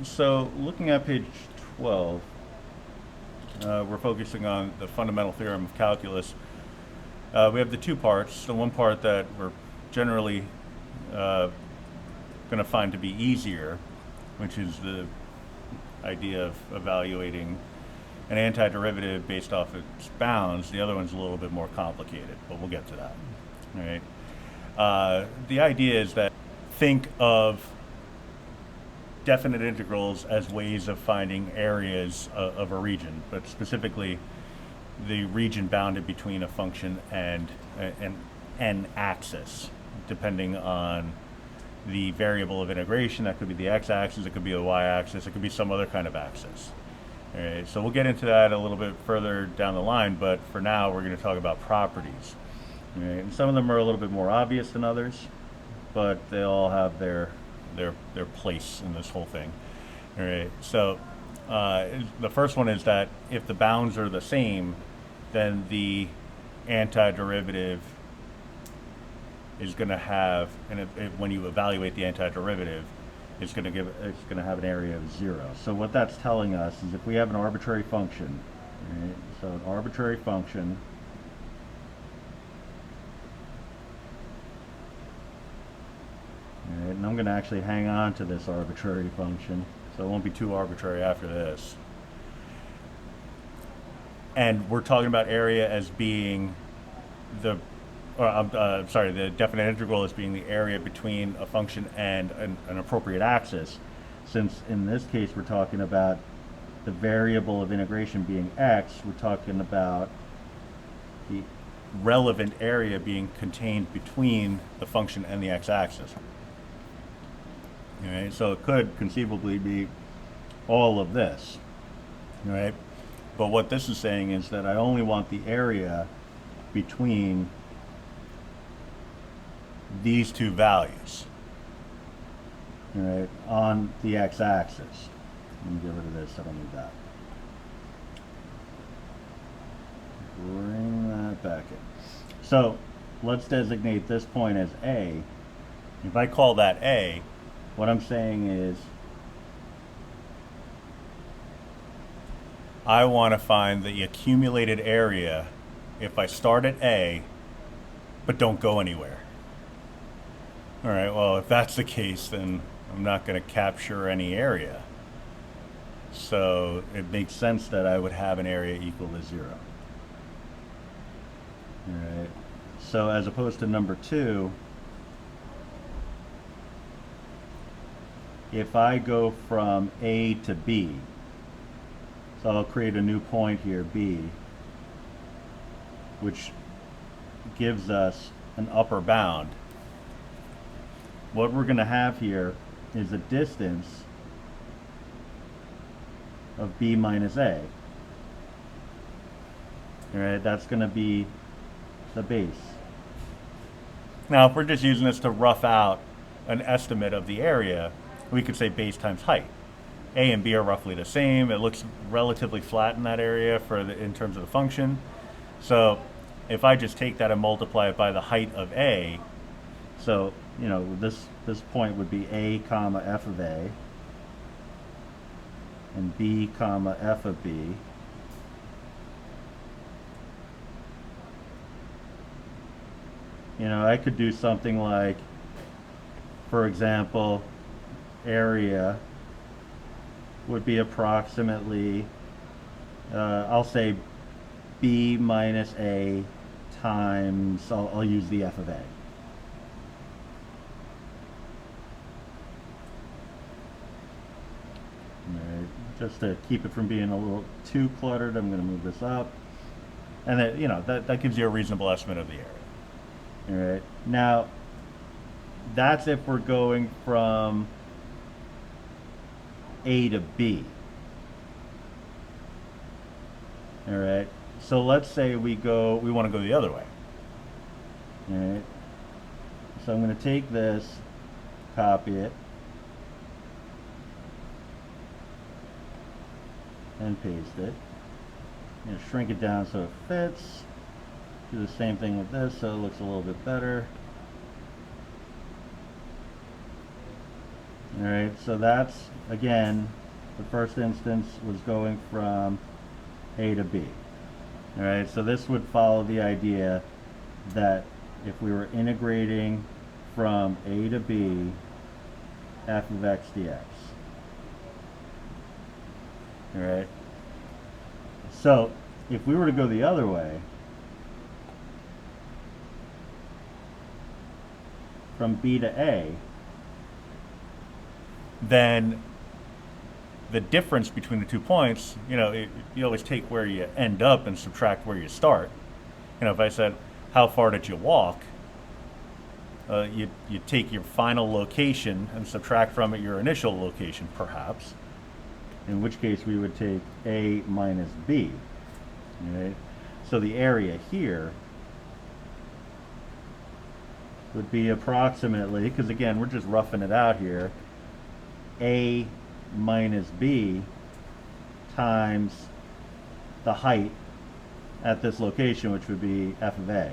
So looking at page 12, we're focusing on the fundamental theorem of calculus. We have the two parts. The one part that we're generally going to find to be easier, which is the idea of evaluating an antiderivative based off its bounds. The other one's a little bit more complicated, but we'll get to that. All right. The idea is that think of definite integrals as ways of finding areas of a region, but specifically the region bounded between a function and an axis, depending on the variable of integration. That could be the x-axis, it could be the y-axis, it could be some other kind of axis. All right, so we'll get into that a little bit further down the line, but for now we're going to talk about properties. All right, and some of them are a little bit more obvious than others, but they all have their place in this whole thing. All right, so the first one is that if the bounds are the same, then the antiderivative is going to have, and when you evaluate the antiderivative, it's going to have an area of 0. So what that's telling us is if we have an arbitrary function, right, so an arbitrary function Right, and I'm going to actually hang on to this arbitrary function, so it won't be too arbitrary after this. And we're talking about area as being the definite integral as being the area between a function and an appropriate axis, since in this case we're talking about the variable of integration being x. We're talking about the relevant area being contained between the function and the x-axis. Right, so it could conceivably be all of this, right? But what this is saying is that I only want the area between these two values, right, on the x-axis. Let me get rid of this, I don't need that. Bring that back in. So let's designate this point as A. If I call that A, what I'm saying is I want to find the accumulated area if I start at A but don't go anywhere. All right, well, if that's the case, then I'm not going to capture any area. So it makes sense that I would have an area equal to 0. All right, so as opposed to number 2, if I go from A to B, so I'll create a new point here, B, which gives us an upper bound. What we're going to have here is a distance of B minus A. All right, that's going to be the base. Now, if we're just using this to rough out an estimate of the area, we could say base times height. A and B are roughly the same. It looks relatively flat in that area in terms of the function. So if I just take that and multiply it by the height of A, so you know this point would be A comma f of A and B comma f of B. You know, I could do something like, for example, area would be approximately, I'll say B minus A times, I'll use the f of A. Right. Just to keep it from being a little too cluttered, I'm going to move this up. And that, you know, that gives you a reasonable estimate of the area. All right. Now, that's if we're going from A to B. All right. So let's say we want to go the other way. All right. So I'm going to take this, copy it, and paste it. I'm going to shrink it down so it fits. Do the same thing with this so it looks a little bit better. All right, so that's, again, the first instance was going from A to B. All right, so this would follow the idea that if we were integrating from A to B, f of x dx. All right, so if we were to go the other way, from B to A, then the difference between the 2 points, you always take where you end up and subtract where you start. If I said, how far did you walk? You take your final location and subtract from it your initial location, perhaps. in which case we would take A minus B. Right? So the area here would be approximately, because again, we're just roughing it out here, A minus B times the height at this location, which would be f of A.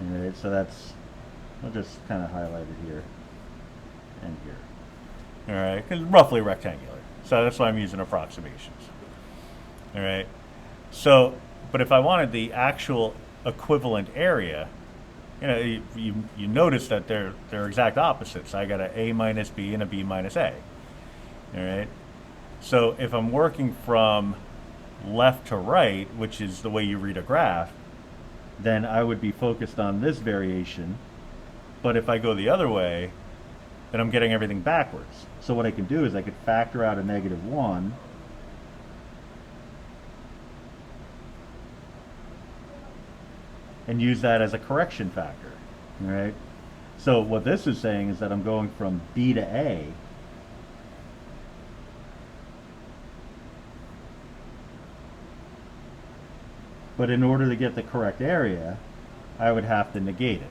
Right? So that's, I'll just kind of highlight it here and here. All right, because roughly rectangular. So that's why I'm using approximations. All right. So, but if I wanted the actual equivalent area, you notice that they're exact opposites. I got a minus B and a B minus A. All right. So if I'm working from left to right, which is the way you read a graph, then I would be focused on this variation. But if I go the other way, then I'm getting everything backwards. So what I can do is I could factor out a -1, and use that as a correction factor. All right. So what this is saying is that I'm going from B to A, but in order to get the correct area, I would have to negate it.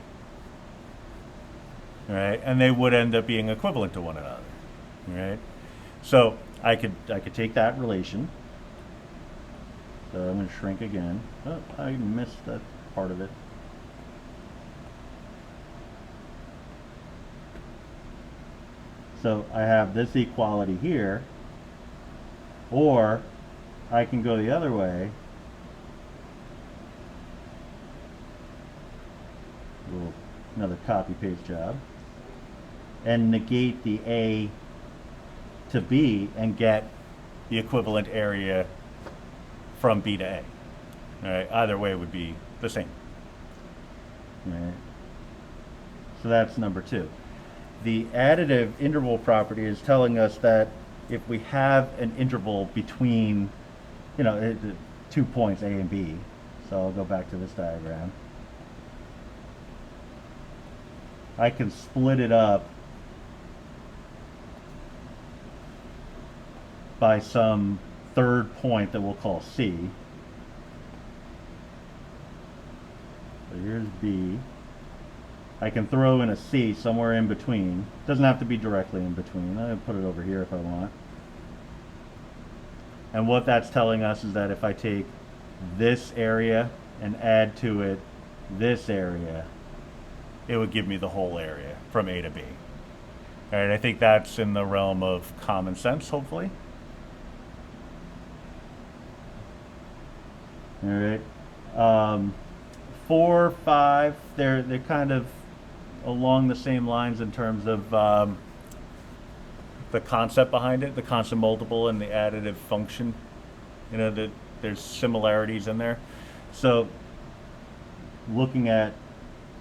All right, and they would end up being equivalent to one another. All right, so I could take that relation. So I'm going to shrink again. Oh, I missed that part of it. So I have this equality here, or I can go the other way. Another copy paste job, and negate the A to B and get the equivalent area from B to A. All right, either way would be the same. Right. So that's number 2. The additive interval property is telling us that if we have an interval between, 2 points A and B, so I'll go back to this diagram, I can split it up by some third point that we'll call C. So here's B. I can throw in a C somewhere in between. Doesn't have to be directly in between. I can put it over here if I want. And what that's telling us is that if I take this area and add to it this area, it would give me the whole area from A to B. All right, I think that's in the realm of common sense, hopefully. All right. 4, 5, they're kind of along the same lines in terms of the concept behind it, the constant multiple and the additive function. There's similarities in there. So looking at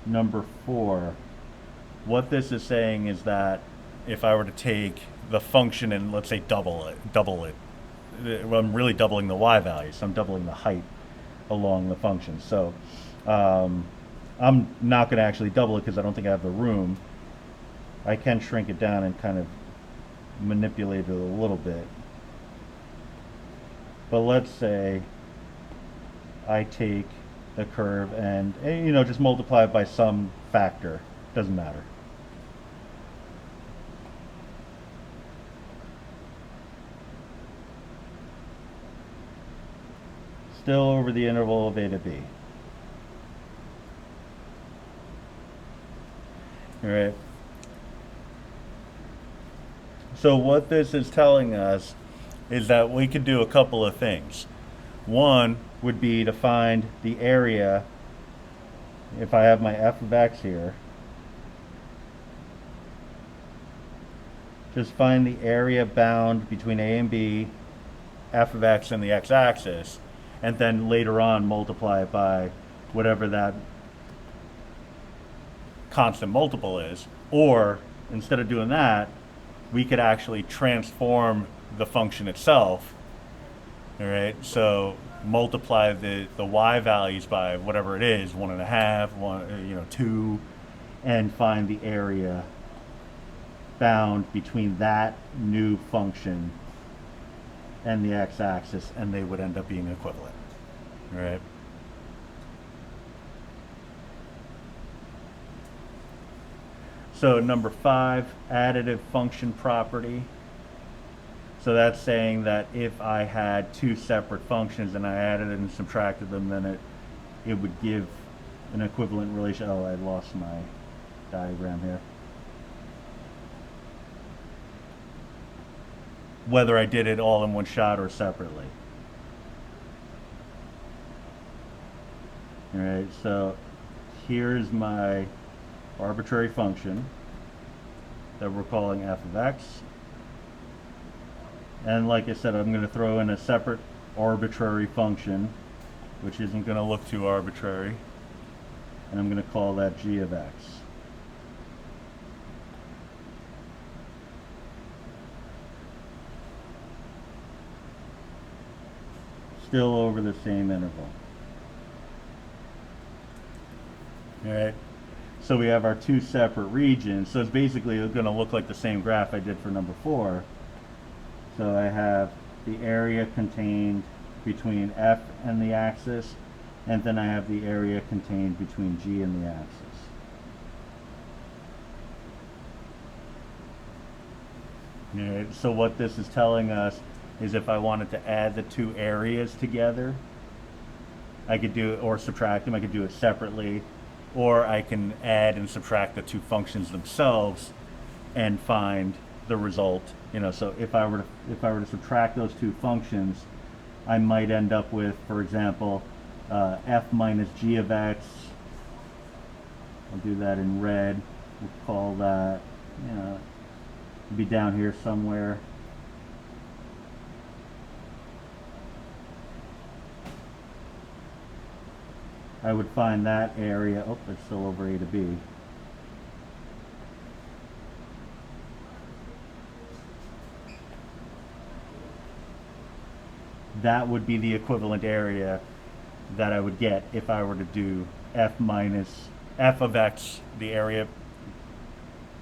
number 4, what this is saying is that if I were to take the function and let's say double it, I'm really doubling the y value, so I'm doubling the height along the function. So I'm not going to actually double it because I don't think I have the room. I can shrink it down and kind of manipulate it a little bit. But let's say I take the curve and just multiply it by some factor. Doesn't matter. Still over the interval of A to B. All right. So what this is telling us is that we could do a couple of things. One Would be to find the area, if I have my f of x here, just find the area bound between a and b, f of x and the x-axis, and then later on multiply it by whatever that constant multiple is. or instead of doing that, We could actually transform the function itself. All right, so multiply the y values by whatever it is, 1.5, 2, and find the area bound between that new function and the x-axis, and they would end up being equivalent. All right. So number 5, additive function property. So that's saying that if I had two separate functions and I added and subtracted them, then it would give an equivalent relation. Oh, I lost my diagram here. Whether I did it all in one shot or separately. All right, so here's my arbitrary function that we're calling f of x. And like I said, I'm going to throw in a separate arbitrary function, which isn't going to look too arbitrary. And I'm going to call that g of x. Still over the same interval. All right. So we have our two separate regions. So it's basically going to look like the same graph I did for number 4. So I have the area contained between f and the axis, and then I have the area contained between g and the axis. All right. So what this is telling us is if I wanted to add the two areas together, I could do it, or subtract them, I could do it separately, or I can add and subtract the two functions themselves and find the result. So if I were to subtract those two functions, I might end up with, for example, f minus g of x. I'll do that in red. We'll call that, it'll be down here somewhere. I would find that area. Oh, it's still over a to b. That would be the equivalent area that I would get if I were to do f minus f of x, the area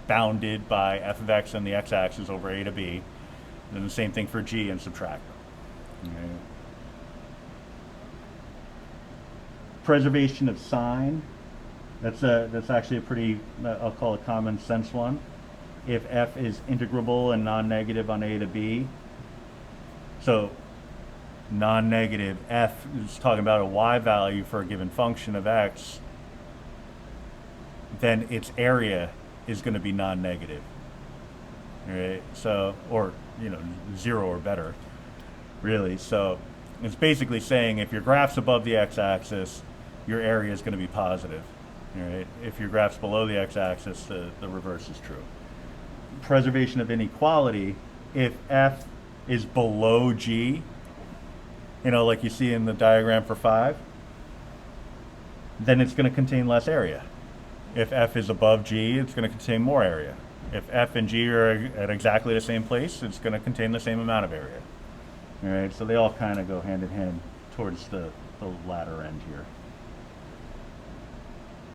bounded by f of x and the x-axis over a to b. Then the same thing for g and subtract them. Okay. Preservation of sign. That's actually a pretty, I'll call it common sense one. If f is integrable and non-negative on a to b, So non-negative f is talking about a y value for a given function of x, then its area is going to be non-negative. Right? So, or 0 or better, really. So it's basically saying if your graph's above the x-axis, your area is going to be positive. Right? If your graph's below the x-axis, the reverse is true. preservation of inequality. If f is below g, like you see in the diagram for 5, then it's going to contain less area. If f is above g, it's going to contain more area. If f and g are at exactly the same place, it's going to contain the same amount of area. All right, so they all kind of go hand in hand towards the latter end here.